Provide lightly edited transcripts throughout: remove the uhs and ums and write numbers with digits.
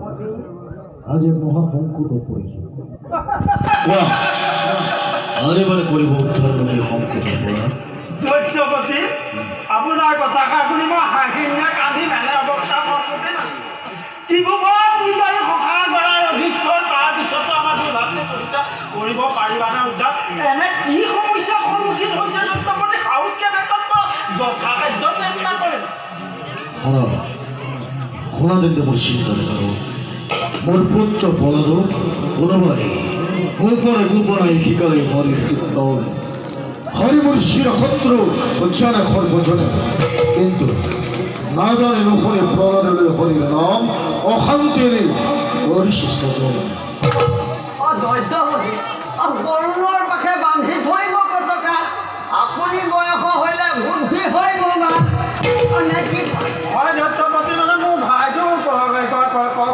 আজ এক মহা সংকট পৰিছো আৰেবাৰে কৰিব উদ্ধাৰ লোকে সংকট পৰা দৈত্যপতি আপোনাৰ কথাষাৰ শুনি মই হাঁহি নে কান্দি মেলে অৱস্থা কৰোঁতে না ত্ৰিভুৱন বিজয়ী সখা গঢ়াৰ অধীশ্বৰ তাৰপিছতো আমাৰ দুৰ্ভাগ্য পৰীক্ষা কৰিব পাৰিবানে উদ্ধাৰ এনে কি সমস্যাৰ সন্মুখীন হৈছে দৈত্যপতি সাহস কেনেকৈ যথাসাধ্য চেষ্টা কৰিম শোনা তেন্তে মোৰ চিন্তা নেকাৰো মোৰ পুত্ৰ পলাদক কোনোবাই গোপনে শিকালে হৰিৰ কীৰ্তন হৰি মোৰ শিৰ শত্ৰু জানে সৰ্বজনে কিন্তু না জানে নুশুনে প্ৰহ্লাদলৈ হৰিৰ নাম অশান্তিৰে কৰিছে সজন দৈত্যপতি বৰুণৰ পাশে বান্ধি থৈব কটকা আপুনি বয়স হ'লে বুদ্ধি হৈব না নে কি হয় দৈত্যপতি মানে মোৰ ভাইটো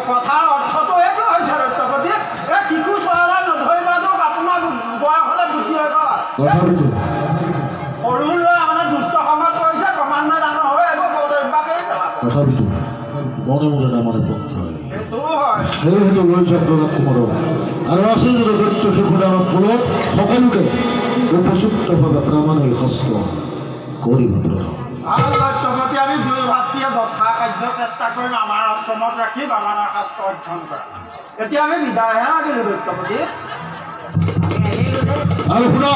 কথাৰ অৰ্থটো এইটো হৈছে দৈত্যপতি এই শিশু ছোৱালী নধৰিবা দিয়ক আপোনাৰ বয়স হ'লে বুদ্ধি হৈ গ'ল তথাপিতো সৰু ল'ৰা মানে দুষ্ট কামত কৰিছে ক্ৰমান্বয়ে ডাঙৰ হৈ আহিব বৰদৈবাকে তথাপিতো মনে মনে নামানে পক্ষ সেইটো হয় সেয়েহেতু লৈ যাওক প্ৰলাপ কুমাৰক আৰু আছে যদি দৈত্য শিশুদানৰ ফলত সকলোকে উপযুক্তভাৱে প্ৰামাণিক হস্ত কৰিব প্ৰধান ভাল দৈত্যপতি আমি দুই ভাতৃয়ে যথাসাধ্য চেষ্টা কৰিম আমাৰ আশ্ৰমত ৰাখি বাগানৰ শাস্ত্ৰ অধ্যয়ন কৰা এতিয়া আমি বিদায়হে মাগিলোঁ দৈত্যপতি আৰু শুনা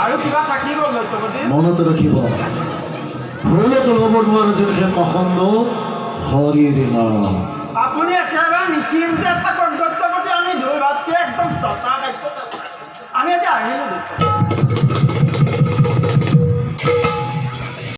আৰু কিবা থাকি গ'ল দৈত্যপতি মনত ৰাখিব ভুলতো ল'ব নোৱাৰে যেন সেই পাখণ্ড হৰিৰ নাম আপুনি একেবাৰে নিশ্চিন্তে থাকক দৈত্যপতি আমি দুই ভাতৃয়ে একদম যথাসাধ্য চেষ্টা আমি এতিয়া আহিলোঁ দৈত্যপতি